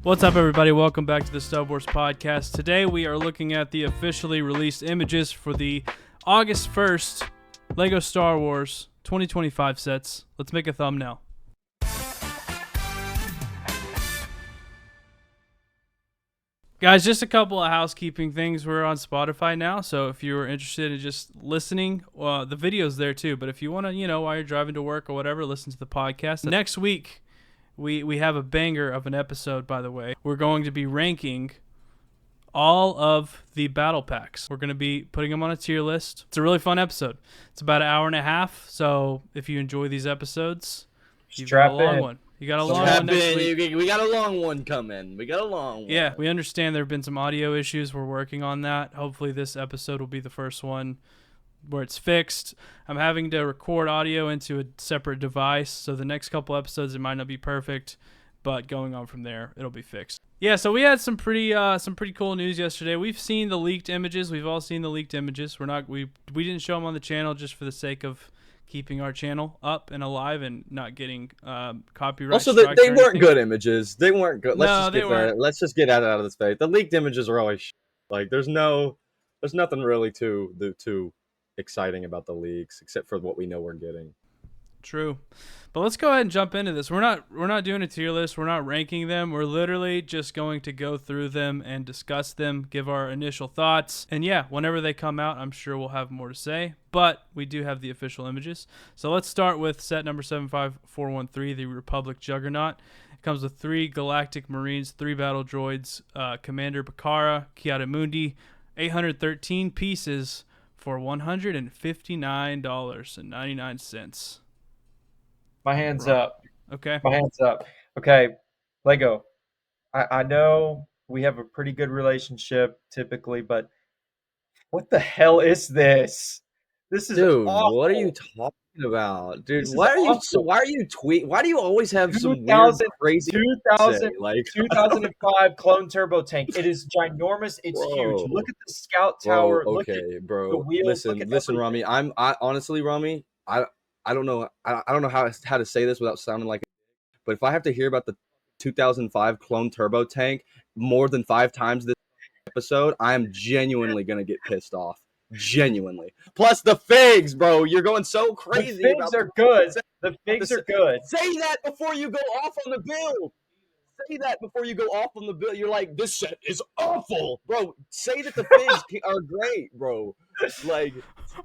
What's up, everybody? Welcome back to the Stub Wars podcast. Today we are looking at the officially released images for the August 1st LEGO Star Wars 2025 sets. Let's make a thumbnail. Guys, just a couple of housekeeping things. We're on Spotify now, so if you're interested in just listening, the video's there too. But if you want to, while you're driving to work or whatever, listen to the podcast. Next week, we have a banger of an episode, by the way. We're going to be ranking all of the battle packs. We're going to be putting them on a tier list. It's a really fun episode. It's about an hour and a half, so if you enjoy these episodes, you've got a long one. You got a long one next week. We got a long one coming. We got a long one. Yeah, we understand there have been some audio issues. We're working on that. Hopefully this episode will be the first one where it's fixed. I'm having to record audio into a separate device, so the next couple episodes it might not be perfect, but going on from there, it'll be fixed. Yeah, so we had some pretty cool news yesterday. We've seen the leaked images. We've all seen the leaked images. We didn't show them on the channel just for the sake of keeping our channel up and alive and not getting copyright. Also, they weren't good images. They weren't good. Let's just get out of this phase. The leaked images are always like there's nothing really too exciting about the leaks except for what we know we're getting. True. But let's go ahead and jump into this. We're not doing a tier list. We're not ranking them. We're literally just going to go through them and discuss them, give our initial thoughts. And yeah, whenever they come out, I'm sure we'll have more to say. But we do have the official images. So let's start with set number 75413, the Republic Juggernaut. It comes with 3 Galactic Marines, 3 battle droids, Commander Bakara, Ki-Adi-Mundi, 813 pieces for $159.99. My hands up. Okay. My hands up. Okay, LEGO. I know we have a pretty good relationship typically, but what the hell is this? This is awful. What are you talking about, dude? Why do you always have some weird, crazy 2005 clone turbo tank? It is ginormous. It's huge. Look at the scout tower. Okay, look at bro. The wheels. Listen, Rami. Honestly, Rami. I don't know how to say this without sounding like. But if I have to hear about the 2005 clone turbo tank more than 5 times this episode, I am genuinely gonna get pissed off. Genuinely. Plus the figs, bro. You're going so crazy. The figs are good. The figs are good. Say that before you go off on the build. Say that before you go off on the build. You're like, this set is awful, bro. Say that the figs are great, bro. Like,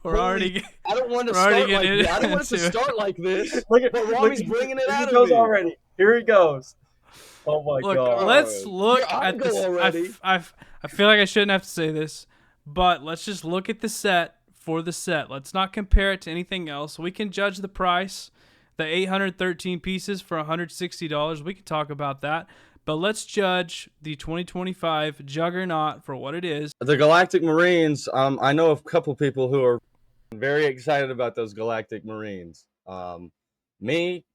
I don't want to start like this. I don't want it to start like this. But Rami's bringing it out of me already. Here he goes. Oh my god. Let's look at this. I feel like I shouldn't have to say this, but let's just look at the set for the set. Let's not compare it to anything else. We can judge the price. The 813 pieces for $160. We can talk about that. But let's judge the 2025 Juggernaut for what it is. The Galactic Marines, I know a couple people who are very excited about those Galactic Marines.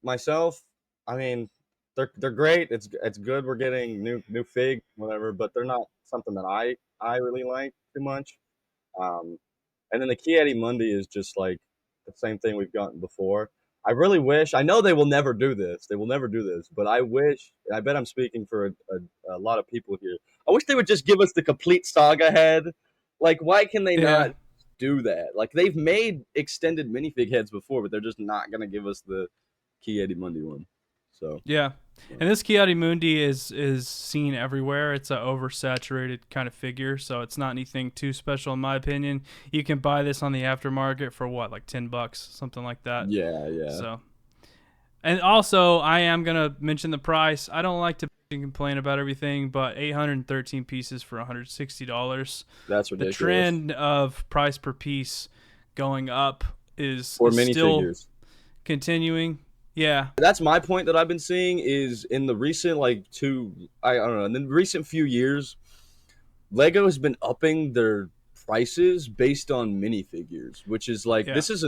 Myself, I mean, they're great. It's good we're getting new fig, whatever, but they're not something that I really like too much. And then the Ki-Adi-Mundi is just like the same thing we've gotten before. I really wish, I know they will never do this. But I bet I'm speaking for a lot of people here. I wish they would just give us the complete saga head. Like, why can they not do that? Like, they've made extended minifig heads before, but they're just not going to give us the Ki-Adi-Mundi one. So yeah. And this Ki-Adi-Mundi is seen everywhere. It's an oversaturated kind of figure, so it's not anything too special in my opinion. You can buy this on the aftermarket for what, like $10, something like that. Yeah. So, and also I am gonna mention the price. I don't like to complain about everything, but 813 pieces for $160. That's ridiculous. The trend of price per piece going up is still minifigures continuing. Yeah, that's my point that I've been seeing is in the recent in the recent few years, LEGO has been upping their prices based on minifigures, which is like this is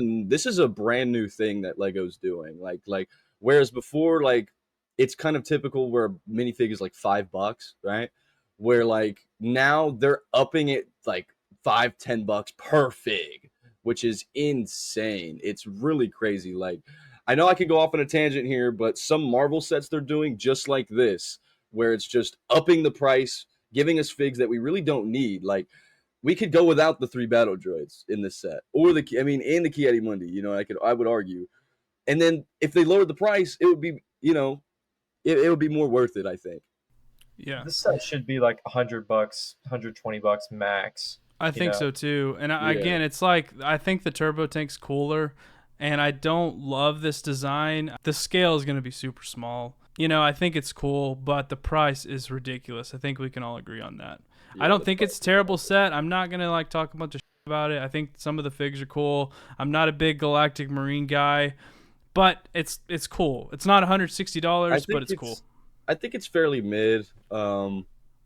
a brand new thing that LEGO's doing. Like whereas before, like it's kind of typical where a minifig is like $5, right? Where like now they're upping it like $5-10 per fig, which is insane. It's really crazy. Like, I know I could go off on a tangent here, but some Marvel sets they're doing just like this. where it's just upping the price, giving us figs that we really don't need. Like, we could go without the 3 battle droids in this set, or and the Ki-Adi Mundi. You know, I would argue, and then if they lowered the price, it would be, it would be more worth it, I think. Yeah, This set should be like $100, $120 max. I think so too. And again, it's like, I think the turbo tank's cooler, and I don't love this design. The scale is going to be super small. I think it's cool, but the price is ridiculous. I think we can all agree on that. I don't think it's a terrible set. I'm not going to talk a bunch of shit about it. I think some of the figs are cool. I'm not a big Galactic Marine guy, but it's cool. It's not $160, but it's cool. I think it's fairly mid,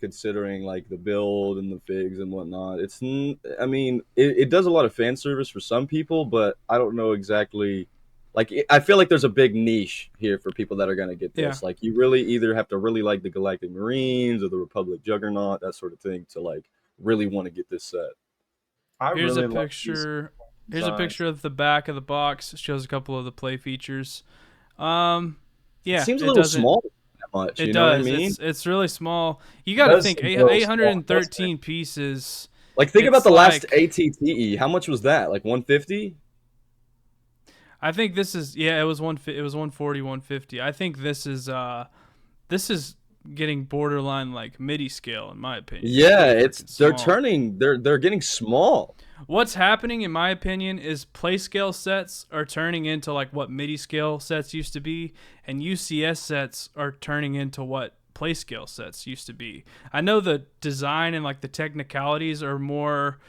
considering the build and the figs and whatnot. It does a lot of fan service for some people, but I don't know exactly. I feel like there's a big niche here for people that are going to get this. Yeah. You really either have to really like the Galactic Marines or the Republic Juggernaut, that sort of thing, to really want to get this set. Here's a picture. Here's a picture of the back of the box. It shows a couple of the play features. Yeah, it seems a little small. Much, it you does. Know what I mean? It's really small. You got to think 813 pieces. Think about the last AT-TE. How much was that? 150? I think this is it was 140, 150. I think this is getting borderline MIDI scale in my opinion. Yeah, they're getting small. What's happening in my opinion is play scale sets are turning into what MIDI scale sets used to be, and UCS sets are turning into what play scale sets used to be. I know the design and the technicalities are more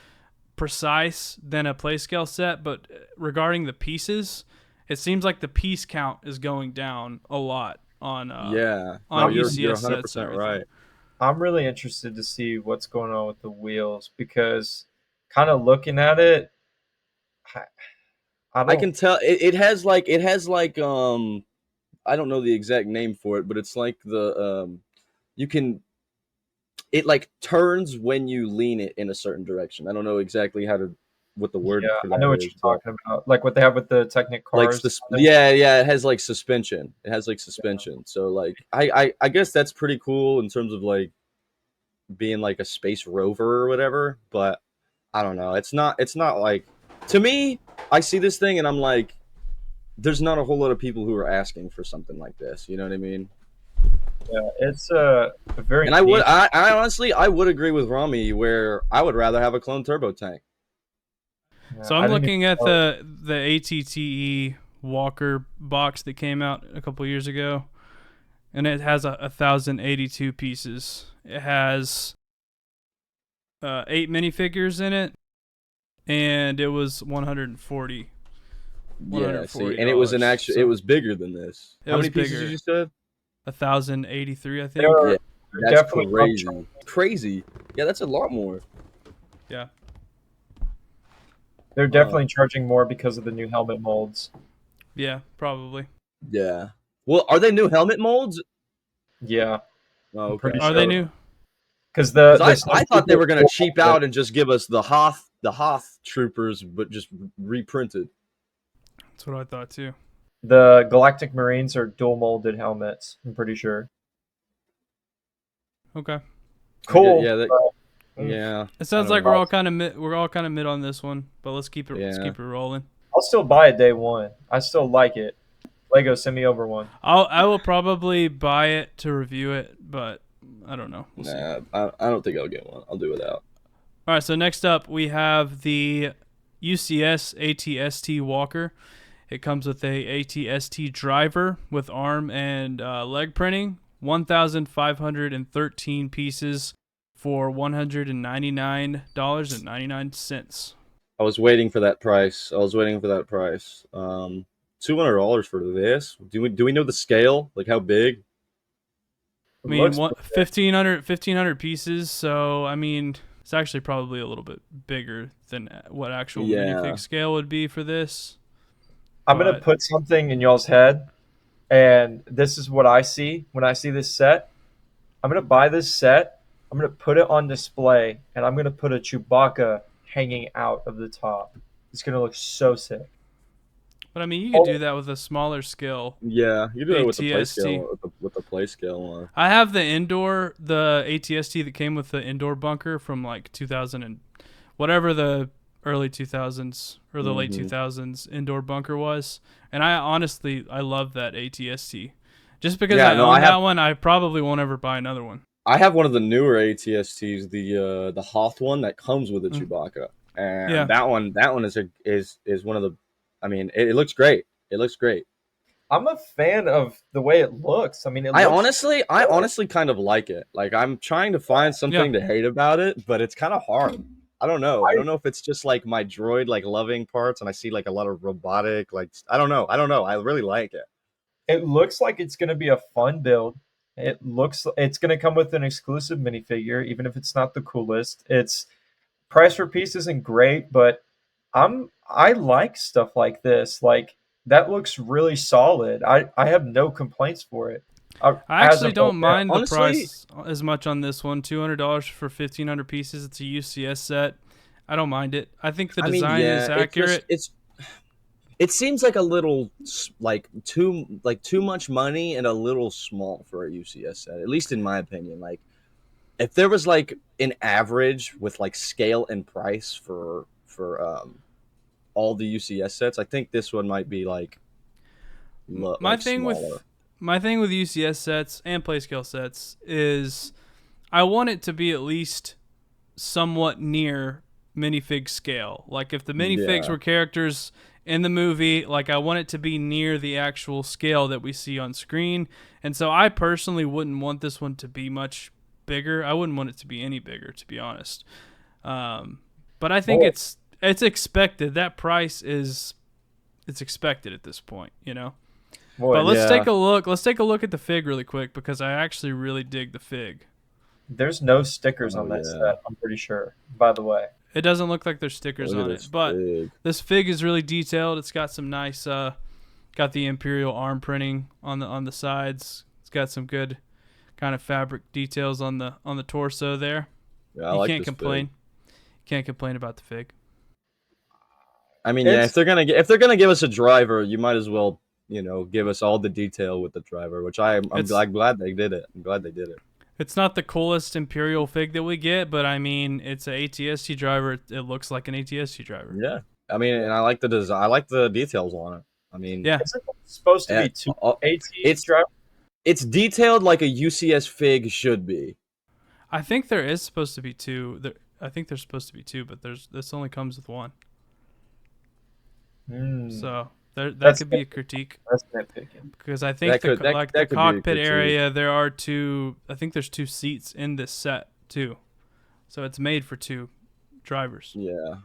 precise than a play scale set, but regarding the pieces, it seems like the piece count is going down a lot on UCS you're 100% sets. Right. I'm really interested to see what's going on with the wheels, because kind of looking at it, I can tell it has I don't know the exact name for it, but it's it turns when you lean it in a certain direction. I don't know exactly what the word for that I know what is, you're talking about. What they have with the Technic cars. It has suspension. It has suspension. Yeah. So I guess that's pretty cool in terms of being a space rover or whatever, but I don't know. It's not to me, I see this thing and I'm there's not a whole lot of people who are asking for something like this. You know what I mean? Yeah, it's a very. And I honestly would agree with Rami where I would rather have a clone turbo tank. Yeah, so I'm looking at the AT-TE Walker box that came out a couple years ago, and it has 1,082 pieces. It has 8 minifigures in it, and it was 140. Yeah, see, and it was it was bigger than this. How many pieces did you say? 1,083, I think. Yeah, that's crazy. Crazy. Yeah, that's a lot more. Yeah. They're definitely charging more because of the new helmet molds. Yeah, probably. Yeah. Well, are they new helmet molds? Yeah. Oh, okay. Are they new? Because I thought they were going to cheap out and just give us the Hoth troopers, but just reprinted. That's what I thought too. The Galactic Marines are dual molded helmets, I'm pretty sure. Okay. Cool. Yeah. It sounds like we're all kind of mid on this one, but let's keep it rolling. I'll still buy it day one. I still like it. Lego, send me over one. I will probably buy it to review it, but I don't know. We'll see. I don't think I'll get one. I'll do without. All right, so next up we have the UCS AT-ST Walker. It comes with a AT-ST driver with arm and leg printing, 1,513 pieces for $199.99. I was waiting for that price. $200 for this. Do we know the scale? How big? I mean, 1,500 pieces. So I mean, it's actually probably a little bit bigger than what actual minifig scale would be for this. I'm going to put something in y'all's head, and this is what I see when I see this set. I'm going to buy this set, I'm going to put it on display, and I'm going to put a Chewbacca hanging out of the top. It's going to look so sick. But I mean, you could do that with a smaller scale. Yeah, you do it with the play scale, with the play scale one. I have the AT-ST that came with the indoor bunker from like 2000 and whatever the early 2000s or the late 2000s indoor bunker was, and I love that AT-ST. Just because I own that one, I probably won't ever buy another one. I have one of the newer AT-STs, the Hoth one that comes with a Chewbacca, and that one is one of the. I mean, it looks great. It looks great. I'm a fan of the way it looks. I mean, I honestly kind of like it. Like, I'm trying to find something to hate about it, but it's kind of hard. I don't know. I don't know if it's just like my droid like loving parts, and I see like a lot of robotic. Like, I don't know. I really like it. It looks like it's going to be a fun build. It's going to come with an exclusive minifigure, even if it's not the coolest. Its price per piece isn't great, but I like stuff like this. Like, that looks really solid. I have no complaints for it. I actually don't mind the price as much on this one. $200 for 1,500 pieces. It's a UCS set. I don't mind it. I think the design is accurate. It seems like a little too much money and a little small for a UCS set, at least in my opinion. Like, if there was like an average with like scale and price for all the UCS sets, I think this one might be like my thing smaller. My thing with UCS sets and playscale sets is I want it to be at least somewhat near minifig scale. Like, if the minifigs were characters in the movie, like, I want it to be near the actual scale that we see on screen. And so I personally wouldn't want this one to be much bigger. I wouldn't want it to be any bigger, to be honest. But I think it's expected. That price it's expected at this point, you know? But let's take a look. Let's take a look at the fig really quick, because I actually really dig the fig. There's no stickers on that set, I'm pretty sure, by the way. It doesn't look like there's stickers on it, but this fig is really detailed. It's got some nice, got the Imperial arm printing on the sides. It's got some good kind of fabric details on the torso there. Yeah, I can't complain. Can't complain about the fig. I mean, if they're gonna give us a driver, you might as well, give us all the detail with the driver, which I'm glad they did it. I'm glad they did it. It's not the coolest Imperial fig that we get, but I mean, it's an AT-ST driver. It looks like an AT-ST driver. Yeah, I mean, and I like the design. I like the details on it. I mean, is it supposed to be two AT drivers? It's detailed like a UCS fig should be. I think there is supposed to be two. I think there's supposed to be two, but this only comes with one. So that could be a critique. That's nitpicking. Because I think the cockpit area, there are two. I think there's 2 seats in this set too, so it's made for 2 drivers. Yeah.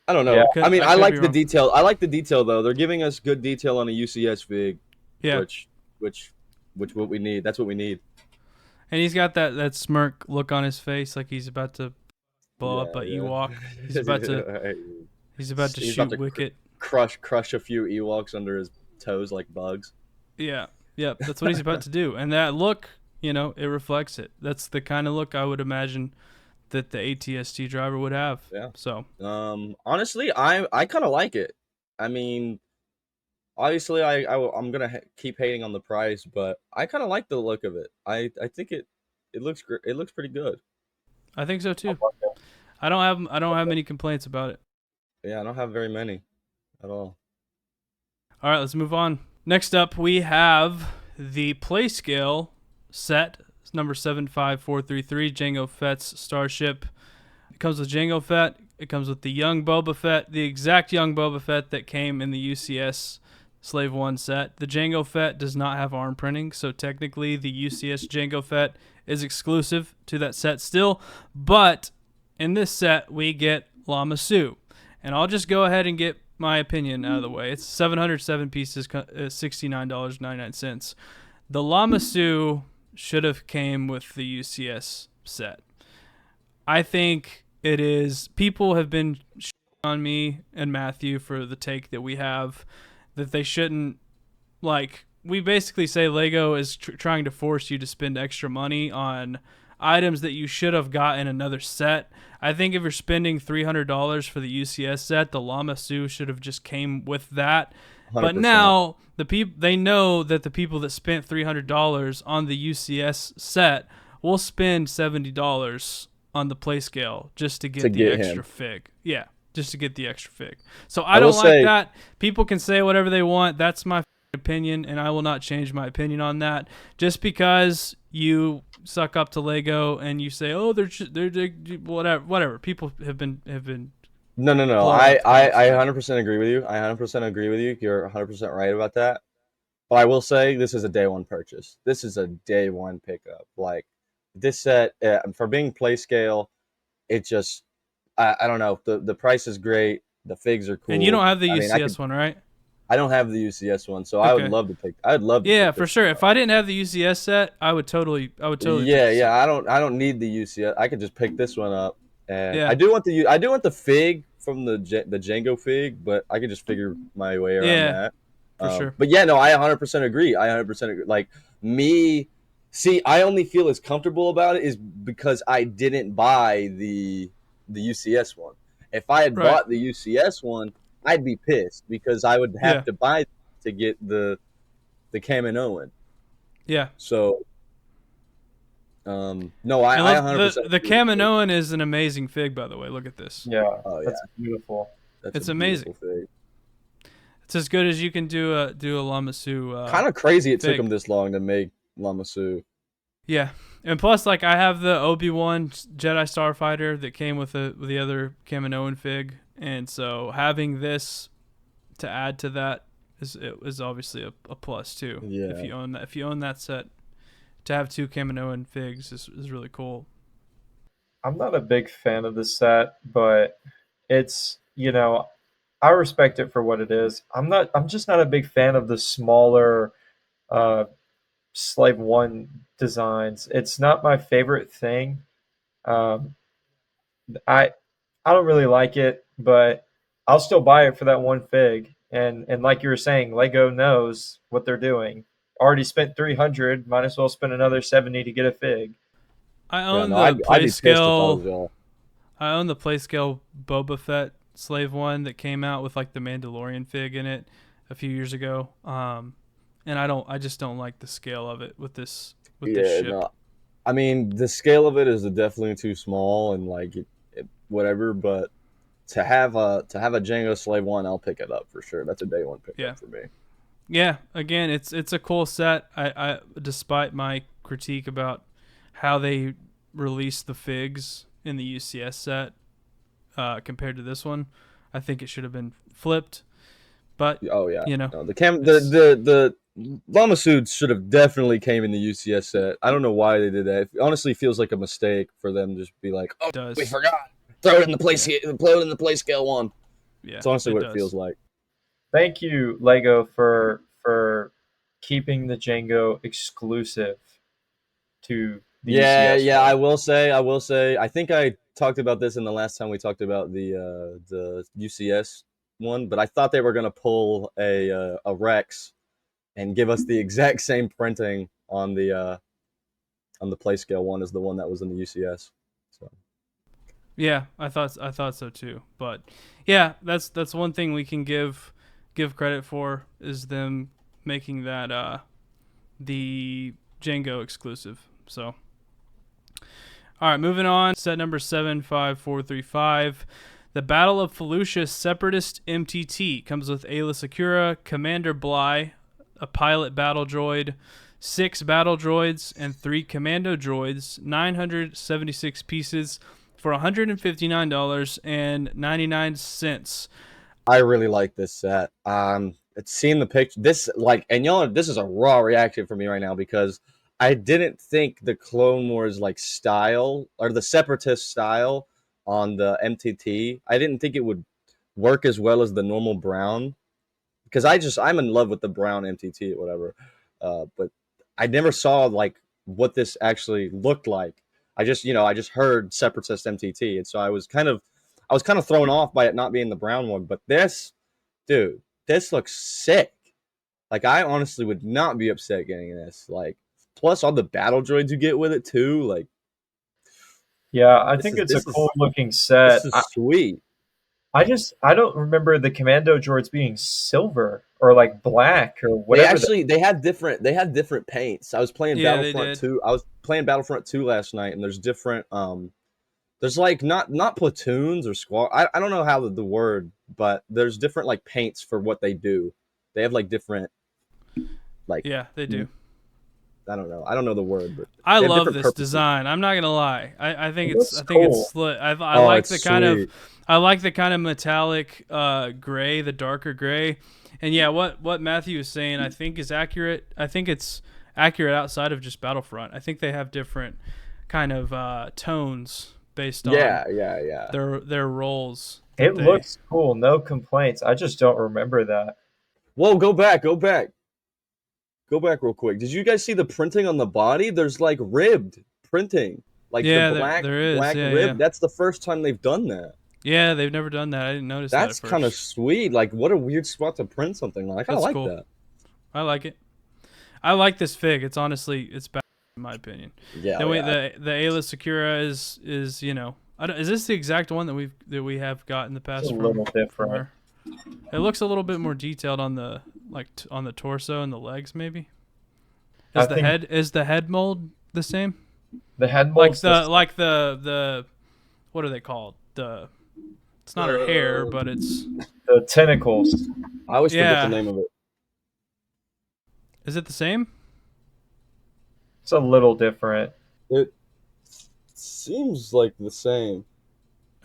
I don't know. Yeah. I mean, I like the detail. I like the detail though. They're giving us good detail on a UCS fig. Yeah. Which what we need. That's what we need. And he's got that smirk look on his face, like he's about to blow up a Ewok. He's about to. He's about to shoot Wicket. Crush a few Ewoks under his toes like bugs. Yeah. Yep. That's what he's about to do. And that look, it reflects it. That's the kind of look I would imagine that the AT-ST driver would have. Yeah. So. Honestly, I kind of like it. I mean, obviously, I'm gonna keep hating on the price, but I kind of like the look of it. I think it looks great. It looks pretty good. I think so too. I don't have many complaints about it. Yeah, I don't have very many at all. All right, let's move on. Next up, we have the Playscale set, number 75433, Jango Fett's Starship. It comes with Jango Fett. It comes with the young Boba Fett, the exact young Boba Fett that came in the UCS Slave 1 set. The Jango Fett does not have arm printing, so technically the UCS Jango Fett is exclusive to that set still. But in this set, we get Lama Su. And I'll just go ahead and get my opinion out of the way. It's 707 pieces, $69.99. The Lama Su should have came with the UCS set. I think it is. People have been on me and Matthew for the take that we have that they shouldn't, like, we basically say Lego is trying to force you to spend extra money on items that you should have got in another set. I think if you're spending $300 for the UCS set, the Lama Su should have just came with that. But now they know that the people that spent $300 on the UCS set will spend $70 on the play scale just to get the extra fig. Yeah, just to get the extra fig. So I don't like that. People can say whatever they want. That's my opinion, and I will not change my opinion on that. Just because you suck up to Lego and you say, "Oh, they're whatever." People have been. No. I 100% agree with you. I 100% agree with you. You're 100% right about that. But I will say this is a day one purchase. This is a day one pickup. Like this set for being play scale, it just I don't know. The price is great. The figs are cool. And you don't have the UCS one, right? I don't have the UCS one, so okay. I would love to pick. I'd love to. Yeah, for sure. If I didn't have the UCS set, I would totally. Yeah. I don't need the UCS. I could just pick this one up, and I do want the fig from the Jango fig, but I could just figure my way around that. For sure. But yeah, no, I 100% agree. I 100% agree. Like me, see, I only feel as comfortable about it is because I didn't buy the UCS one. If I had bought the UCS one, I'd be pissed because I would have to buy to get the K2SO. Yeah. So, no, I 100%. The K2SO is an amazing fig, by the way. Look at this. Yeah. Oh, yeah. That's beautiful. It's amazing. Fig. It's as good as you can do a Lamassu. Kind of crazy it took them this long to make Lamassu. Yeah. And plus, like, I have the Obi-Wan Jedi Starfighter that came with the other K2SO fig. And so having this to add to that is obviously a plus too. Yeah. If you own that set, to have two K2SO figs is really cool. I'm not a big fan of the set, but it's I respect it for what it is. I'm just not a big fan of the smaller Slave 1 designs. It's not my favorite thing. I don't really like it, but I'll still buy it for that one fig. And like you were saying, Lego knows what they're doing. Already spent $300, might as well spend another $70 to get a fig. I own the play scale. I own the play scale Boba Fett Slave 1 that came out with like the Mandalorian fig in it a few years ago. And I just don't like the scale of it with this ship. No. I mean, the scale of it is definitely too small and like whatever, but to have a Jango Slave 1, I'll pick it up for sure. That's a day one pickup for me. Yeah, again, it's a cool set. I despite my critique about how they released the figs in the UCS set compared to this one, I think it should have been flipped. But no, the Lamassu should have definitely came in the UCS set. I don't know why they did that. It honestly feels like a mistake for them to just be like, "Oh, we forgot. Throw it in the play scale one." Yeah, it's honestly what it feels like. Thank you, Lego, for keeping the Jango exclusive to the UCS. Yeah. I will say. I think I talked about this in the last time we talked about the UCS one, but I thought they were gonna pull a Rex and give us the exact same printing on the play scale one as the one that was in the UCS. So. Yeah, I thought so too. But yeah, that's one thing we can give credit for is them making that the Jango exclusive. So all right, moving on. Set number 75435. The Battle of Felucia Separatist MTT comes with Ayla Secura, Commander Bly, a pilot battle droid, 6 battle droids, and 3 commando droids, 976 pieces for $159.99. I really like this set. It's seeing the picture. This this is a raw reaction for me right now because I didn't think the Clone Wars style or the Separatist style on the MTT. I didn't think it would work as well as the normal brown because I'm in love with the brown MTT or whatever. But I never saw what this actually looked like. I just heard Separatist MTT, and so I was kind of thrown off by it not being the brown one. But this looks sick. I honestly would not be upset getting this. Plus all the battle droids you get with it too. Yeah, I think it's a cool looking set. This is sweet. I don't remember the commando droids being silver, or like black or whatever. They had different paints. I was playing Yeah, they Battlefront did. 2. I was playing Battlefront 2 last night, and there's different there's like not platoons or squad. I don't know how the word, but there's different like paints for what they do. They have like different like Yeah, they do. I don't know. I don't know the word, but I they have love different this purposes. design. I'm not gonna lie. I think It it's looks I think cool. it's slick. I Oh, like it's the kind sweet. of I like the kind of metallic gray, the darker gray. And yeah, what Matthew is saying I think is accurate. I think it's accurate outside of just Battlefront. I think they have different kind of tones based on Yeah. their roles. It looks cool. No complaints. I just don't remember that. Whoa, go back real quick. Did you guys see the printing on the body? There's like ribbed printing. Like Yeah, the black there is. black Yeah, rib. yeah. That's the first time they've done that. Yeah, they've never done that. I didn't notice that. That's kind of sweet. Like, what a weird spot to print something like. I kind of That's like cool. that. I like it. I like this fig. It's honestly bad in my opinion. Yeah. The Ayla Sakura is you know is this the exact one that we have got in the past? It's a little different. her? It looks a little bit more detailed on the on the torso and the legs maybe. Is the head mold the same? The head mold, like the what are they called? It's not her hair, but it's the tentacles. I always forget the name of it. Is it the same? It's a little different. It seems like the same.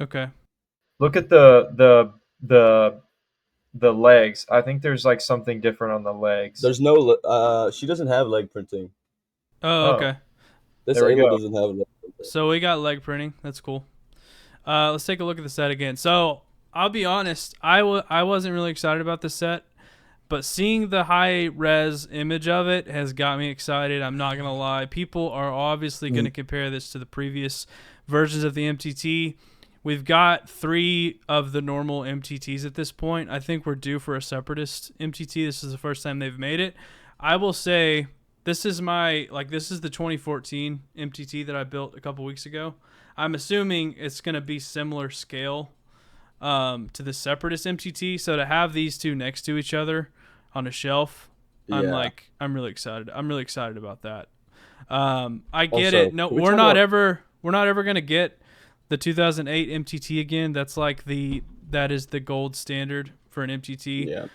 Okay. Look at the legs. I think there's like something different on the legs. There's no she doesn't have leg printing. Oh, okay. This Ayla doesn't have leg printing. So we got leg printing. That's cool. Let's take a look at the set again. So I'll be honest, I wasn't really excited about the set, but seeing the high res image of it has got me excited. I'm not gonna lie. People are obviously gonna compare this to the previous versions of the MTT. We've got 3 of the normal MTTs at this point. I think we're due for a Separatist MTT. This is the first time they've made it. I will say this is the 2014 MTT that I built a couple weeks ago. I'm assuming it's going to be similar scale to the Separatist MTT. So to have these two next to each other on a shelf, I'm really excited. I'm really excited about that. I get it. No, we're not ever going to get the 2008 MTT again. That is the gold standard for an MTT. Yeah.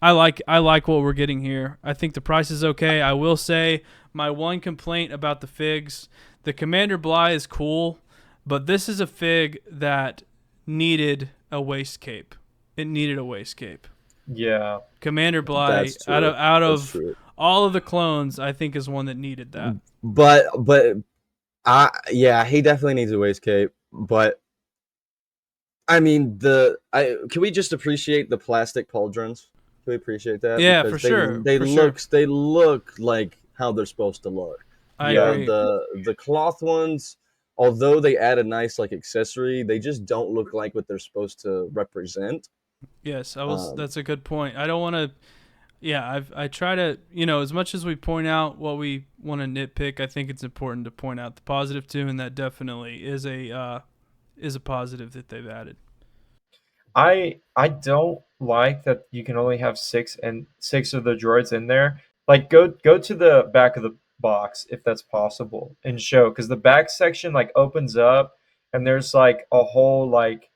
I like what we're getting here. I think the price is okay. I will say my one complaint about the figs, the Commander Bly is cool, but this is a fig that needed a waist cape. It needed a waist cape. Yeah. Commander Bly out of all of the clones, I think is one that needed that. But he definitely needs a waist cape, but I mean can we just appreciate the plastic pauldrons? Can we appreciate that? Yeah, because for sure. They look like how they're supposed to look. I agree. The cloth ones, although they add a nice like accessory, they just don't look like what they're supposed to represent. Yes, that's a good point. I don't want to. Yeah, I try to, as much as we point out what we want to nitpick, I think it's important to point out the positive too, and that definitely is a positive that they've added. I don't like that you can only have 6 of the droids in there. Like go to the back of the box if that's possible and show, because the back section like opens up and there's like a whole like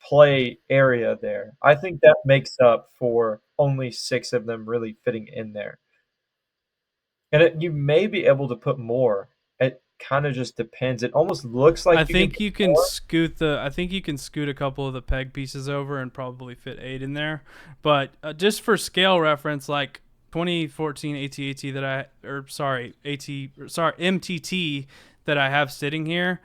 play area there. I think that makes up for only 6 of them really fitting in there. And you may be able to put more. It kind of just depends. It almost looks like you can scoot a couple of the peg pieces over and probably fit 8 in there. But just for scale reference, like 2014 MTT that I have sitting here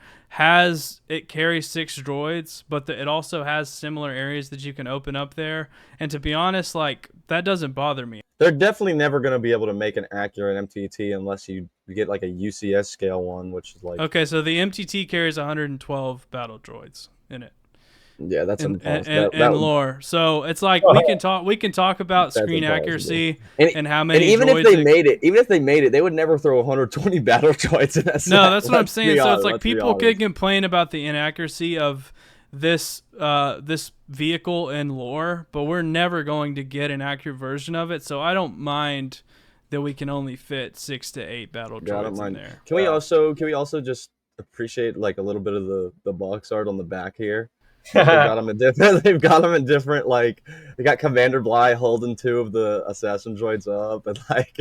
carries 6 droids, but it also has similar areas that you can open up there. And to be honest, like that doesn't bother me. They're definitely never going to be able to make an accurate MTT unless you get like a UCS scale one, which is like okay. So the MTT carries 112 battle droids in it. Yeah, that's impossible. And lore. So it's like we can talk about screen accuracy and how many. And even if they made it, they would never throw 120 battle droids in that set. No, that's what I'm saying. So it's like people could complain about the inaccuracy of this vehicle and lore, but we're never going to get an accurate version of it. So I don't mind that we can only fit 6 to 8 battle droids in there. Can we also just appreciate like a little bit of the box art on the back here? They've got them in different. They've got them in different. Like they got Commander Bly holding 2 of the assassin droids up, and like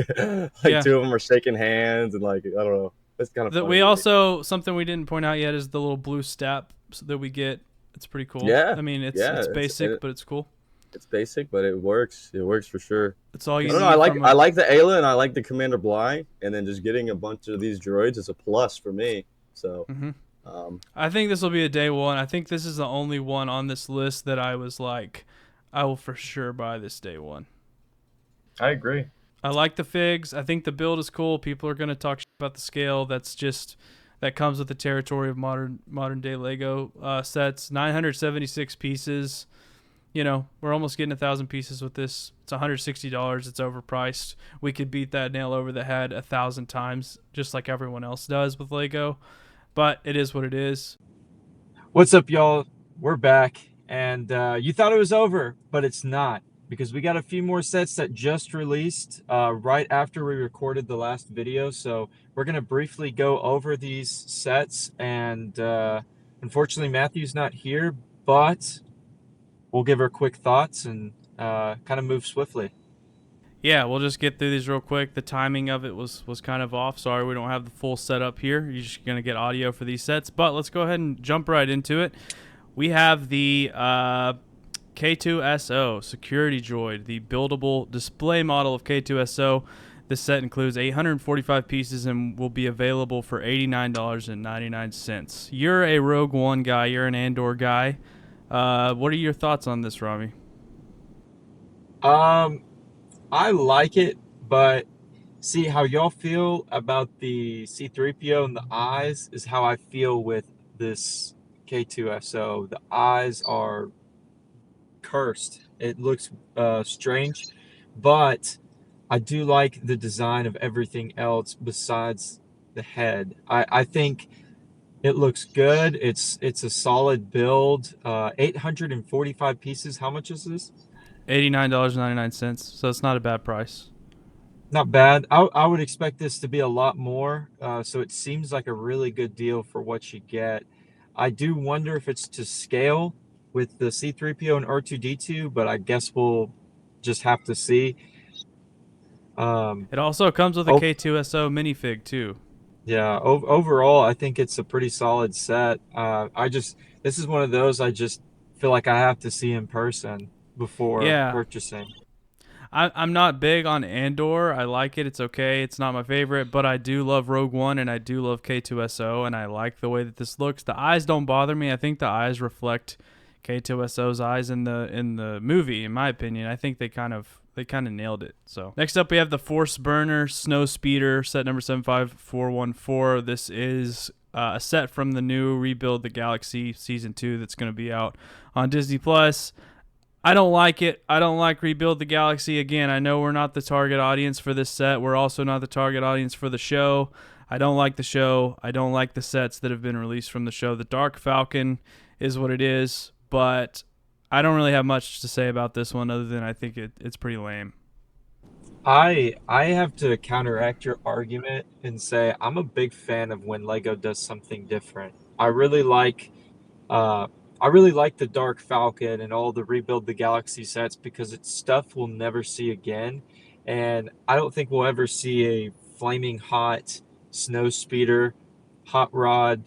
Yeah. 2 of them are shaking hands, and like I don't know. It's kind of funny. We also, something we didn't point out yet is the little blue step that we get. It's pretty cool. Yeah. I mean, it's basic, but it's cool. It's basic, but it works. It works for sure. It's all you I need. don't know. I like the Ayla and I like the Commander Bly, and then just getting a bunch of these droids is a plus for me. So, I think this will be a day one. I think this is the only one on this list that I was like, I will for sure buy this day one. I agree. I like the figs. I think the build is cool. People are going to talk about the scale. That comes with the territory of modern day Lego sets. 976 pieces. You know, we're almost getting 1,000 pieces with this. It's $160. It's overpriced. We could beat that nail over the head 1,000 times, just like everyone else does with Lego. But it is what it is. What's up, y'all? We're back. And you thought it was over, but it's not. Because we got a few more sets that just released right after we recorded the last video. So we're going to briefly go over these sets. And unfortunately, Matthew's not here, but we'll give our quick thoughts and kind of move swiftly. Yeah, we'll just get through these real quick. The timing of it was kind of off. Sorry, we don't have the full setup here. You're just going to get audio for these sets. But let's go ahead and jump right into it. We have the K2SO Security Droid, the buildable display model of K2SO. This set includes 845 pieces and will be available for $89.99. You're a Rogue One guy. You're an Andor guy. What are your thoughts on this, Rami? I like it, but see how y'all feel about the C-3PO and the eyes is how I feel with this K2SO. The eyes are cursed. It looks strange, but I do like the design of everything else besides the head. I think it looks good. It's a solid build. 845 pieces. How much is this? $89.99. So it's not a bad price. Not bad. I would expect this to be a lot more. So it seems like a really good deal for what you get. I do wonder if it's to scale with the C-3PO and R2-D2, but I guess we'll just have to see. It also comes with a K2SO minifig too. Yeah, overall, I think it's a pretty solid set. This is one of those I just feel like I have to see in person before purchasing. I'm not big on Andor. I like it. It's okay. It's not my favorite, but I do love Rogue One and I do love K2SO, and I like the way that this looks. The eyes don't bother me. I think the eyes reflect K2SO's eyes in the movie, in my opinion. I think they kind of nailed it. So next up we have the Force Burner Snowspeeder, set number 75414. This is a set from the new Rebuild the Galaxy Season 2 that's going to be out on Disney+. I don't like it. I don't like Rebuild the Galaxy. Again, I know we're not the target audience for this set. We're also not the target audience for the show. I don't like the show. I don't like the sets that have been released from the show. The Dark Falcon is what it is, but I don't really have much to say about this one other than I think it's pretty lame. I have to counteract your argument and say I'm a big fan of when Lego does something different. I really like the Dark Falcon and all the Rebuild the Galaxy sets because it's stuff we'll never see again, and I don't think we'll ever see a flaming hot Snowspeeder hot rod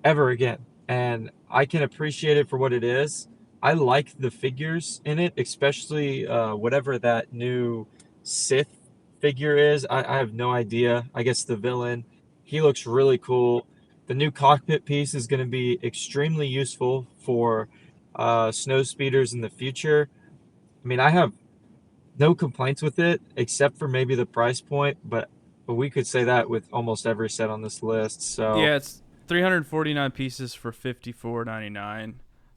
ever again. And I can appreciate it for what it is. I like the figures in it, especially whatever that new Sith figure is. I have no idea. I guess the villain. He looks really cool. The new cockpit piece is going to be extremely useful for snow speeders in the future. I mean, I have no complaints with it, except for maybe the price point, but we could say that with almost every set on this list. So yeah, it's 349 pieces for $54.99.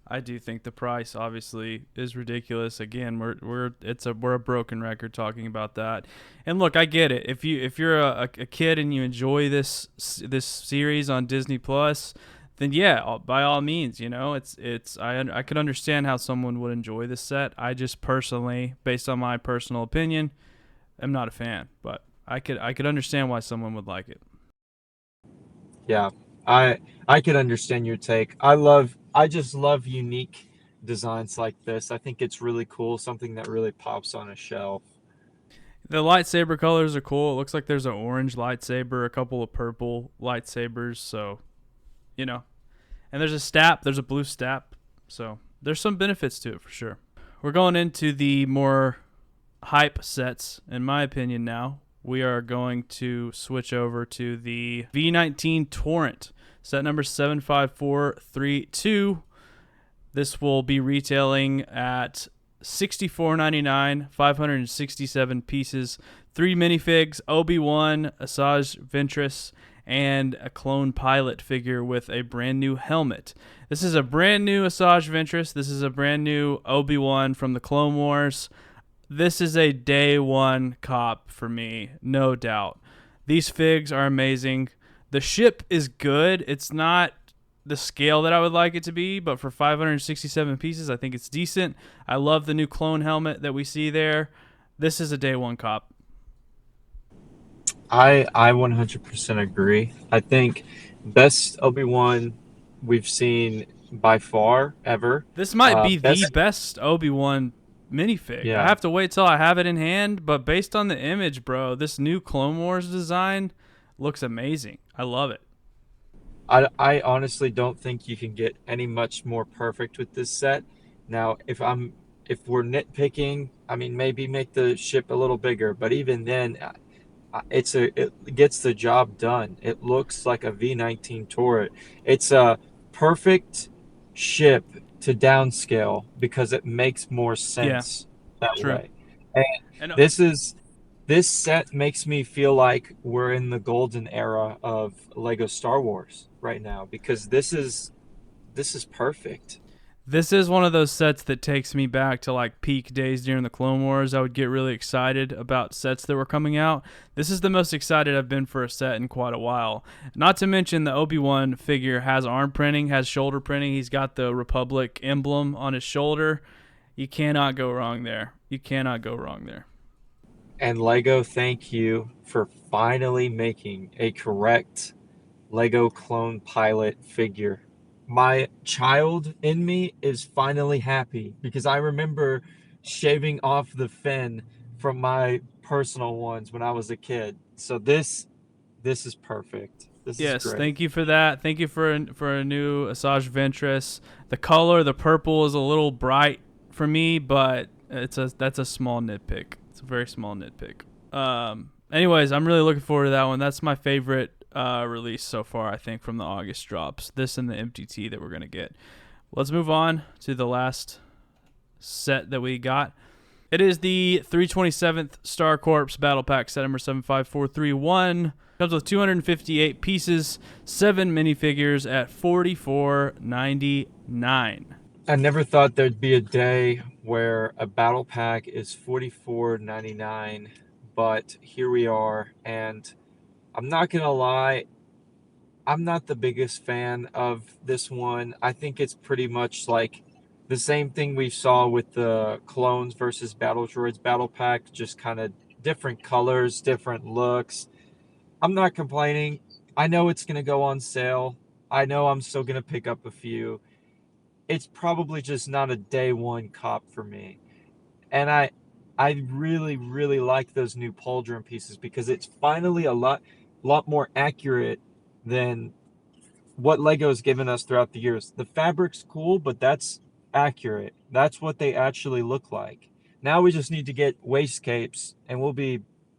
I do think the price obviously is ridiculous. Again, we're a broken record talking about that. And look, I get it. If you're a kid and you enjoy this series on Disney Plus, then yeah, by all means, you know, I could understand how someone would enjoy this set. I just personally, based on my personal opinion, am not a fan, but I could understand why someone would like it. Yeah, I could understand your take. I just love unique designs like this. I think it's really cool, something that really pops on a shelf. The lightsaber colors are cool. It looks like there's an orange lightsaber, a couple of purple lightsabers, so you know. And there's a stap, there's a blue stap, so there's some benefits to it for sure. We're going into the more hype sets, in my opinion now. We are going to switch over to the V19 Torrent, set number 75432. This will be retailing at $64.99, 567 pieces, 3 minifigs, Obi-Wan, Asajj Ventress, and a clone pilot figure with a brand new helmet. This is a brand new Asajj Ventress. This is a brand new Obi-Wan from the Clone Wars. This is a day one cop for me, no doubt. These figs are amazing. The ship is good. It's not the scale that I would like it to be, but for 567 pieces, I think it's decent. I love the new clone helmet that we see there. This is a day one cop. I 100% agree. I think best Obi-Wan we've seen by far ever. This might be the best Obi-Wan minifig. Yeah. I have to wait till I have it in hand, but based on the image, bro, this new Clone Wars design looks amazing. I love it. I honestly don't think you can get any much more perfect with this set. Now, if we're nitpicking, I mean, maybe make the ship a little bigger, but even then, it gets the job done. It looks like a V19 Torrent. It's a perfect ship to downscale because it makes more sense that way. And this set makes me feel like we're in the golden era of Lego Star Wars right now because this is perfect. This is one of those sets that takes me back to like peak days during the Clone Wars. I would get really excited about sets that were coming out. This is the most excited I've been for a set in quite a while. Not to mention the Obi-Wan figure has arm printing, has shoulder printing. He's got the Republic emblem on his shoulder. You cannot go wrong there. You cannot go wrong there. And Lego, thank you for finally making a correct Lego clone pilot figure. My child in me is finally happy because I remember shaving off the fin from my personal ones when I was a kid. So this is perfect. This is great. Thank you for that. Thank you for a new Asajj Ventress. The color, the purple, is a little bright for me, but that's a small nitpick. It's a very small nitpick. Anyways, I'm really looking forward to that one. That's my favorite release so far, I think, from the August drops. This and the MTT that we're going to get. Let's move on to the last set that we got. It is the 327th Star Corps Battle Pack, set number 75431. Comes with 258 pieces, 7 minifigures at $44.99. I never thought there'd be a day where a battle pack is $44.99, but here we are, and I'm not going to lie, I'm not the biggest fan of this one. I think it's pretty much like the same thing we saw with the Clones versus Battle Droids Battle Pack, just kind of different colors, different looks. I'm not complaining. I know it's going to go on sale. I know I'm still going to pick up a few. It's probably just not a day one cop for me. And I really, really like those new pauldron pieces because it's finally a lot more accurate than what Lego's given us throughout the years. The fabric's cool, but that's accurate. That's what they actually look like. Now we just need to get wastegapes and we'll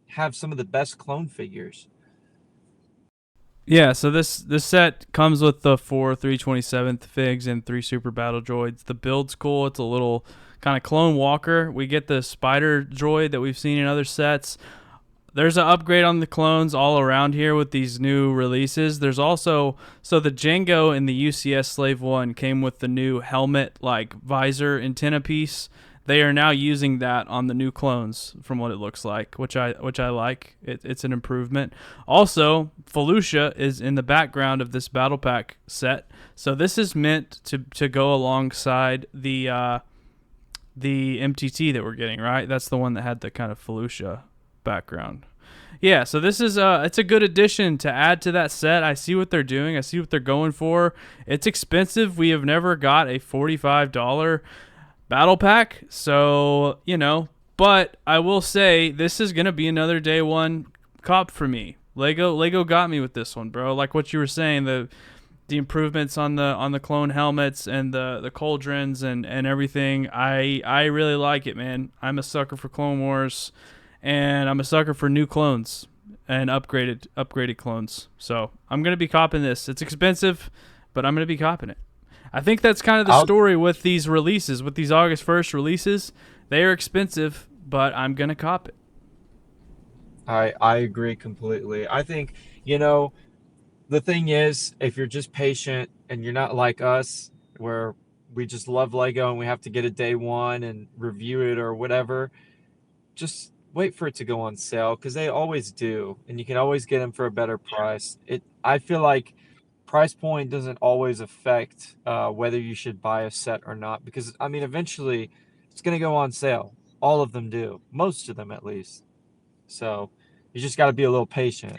have some of the best clone figures. Yeah, so this set comes with the 4 327th figs and 3 super battle droids. The build's cool. It's a little kind of clone walker. We get the spider droid that we've seen in other sets. There's an upgrade on the clones all around here with these new releases. There's also, so the Jango in the UCS Slave 1 came with the new helmet, like visor antenna piece they are now using that on the new clones from what it looks like, which I like. It's an improvement. Also, Felucia is in the background of this battle pack set, so this is meant to go alongside the MTT that we're getting, right? That's the one that had the kind of Felucia background. Yeah, so this is it's a good addition to add to that set. I see what they're doing. I see what they're going for. It's expensive. We have never got a $45 battle pack, so but I will say this is gonna be another day one cop for me. Lego got me with this one, bro. Like what you were saying, the improvements on the clone helmets and the cauldrons and everything. I really like it, man. I'm a sucker for Clone Wars, and I'm a sucker for new clones and upgraded clones. So I'm gonna be copping this. It's expensive, but I'm gonna be copping it. I think that's kind of the story with these releases, with these August 1st releases. They are expensive, but I'm going to cop it. I agree completely. I think, the thing is, if you're just patient and you're not like us, where we just love Lego and we have to get it day one and review it or whatever, just wait for it to go on sale, because they always do, and you can always get them for a better price. I feel like price point doesn't always affect whether you should buy a set or not, because eventually it's going to go on sale. All of them do, most of them at least. So you just got to be a little patient.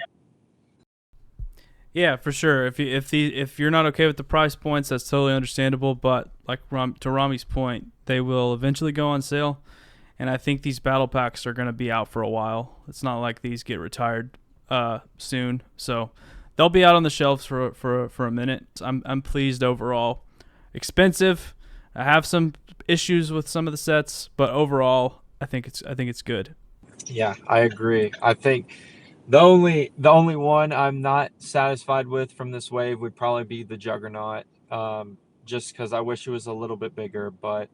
Yeah, for sure. If you're not okay with the price points, that's totally understandable. But like to Rami's point, they will eventually go on sale, and I think these battle packs are going to be out for a while. It's not like these get retired soon, so they'll be out on the shelves for a minute. I'm pleased overall. Expensive. I have some issues with some of the sets, but overall, I think it's good. Yeah, I agree. I think the only one I'm not satisfied with from this wave would probably be the Juggernaut, just because I wish it was a little bit bigger. But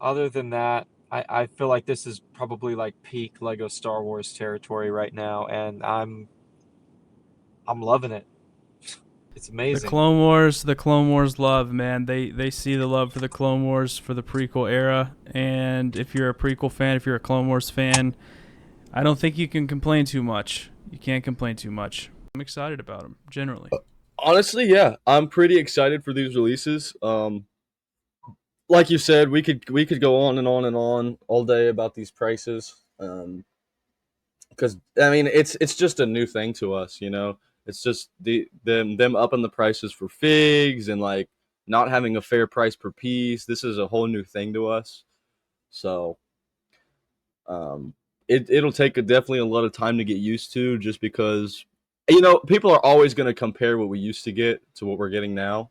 other than that, I feel like this is probably like peak Lego Star Wars territory right now, and I'm loving it. It's amazing. The Clone Wars love, man. They see the love for the Clone Wars, for the prequel era, and if you're a prequel fan, if you're a Clone Wars fan, I don't think you can complain too much. You can't complain too much. I'm excited about them, generally. Honestly, yeah. I'm pretty excited for these releases. Like you said, we could go on and on and on all day about these prices. Because it's just a new thing to us, It's just them upping the prices for figs and like not having a fair price per piece. This is a whole new thing to us. So it'll take definitely a lot of time to get used to, just because people are always going to compare what we used to get to what we're getting now.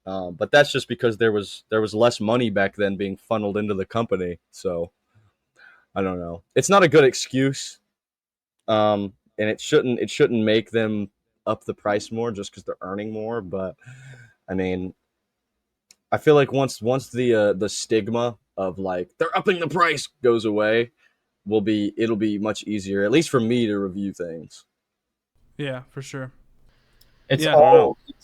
But that's just because there was less money back then being funneled into the company. So I don't know. It's not a good excuse. And it shouldn't make them up the price more just because they're earning more. But I feel like once the stigma of like they're upping the price goes away, it'll be much easier, at least for me, to review things. Yeah, for sure. It's a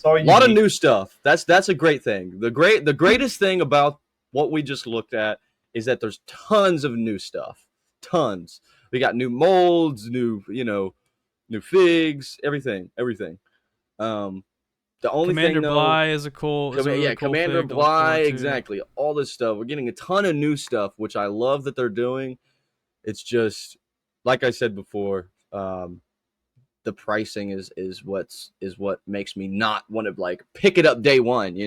unique. lot of new stuff. That's a great thing. The greatest thing about what we just looked at is that there's tons of new stuff. Tons. We got new molds, new figs, everything. The only Commander thing though, Bly is a cool. Commander fig Bly, exactly. All this stuff. We're getting a ton of new stuff, which I love that they're doing. It's just, like I said before, the pricing is what makes me not want to like pick it up day one.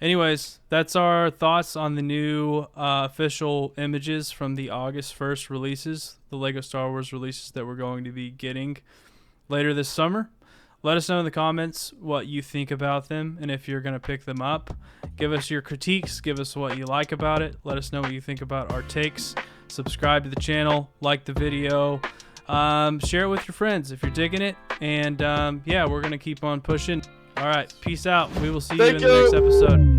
Anyways, that's our thoughts on the new official images from the August 1st releases, the Lego Star Wars releases that we're going to be getting later this summer. Let us know in the comments what you think about them and if you're going to pick them up. Give us your critiques. Give us what you like about it. Let us know what you think about our takes. Subscribe to the channel. Like the video. Share it with your friends if you're digging it. And, we're going to keep on pushing. All right. Peace out. We will see you in the next episode.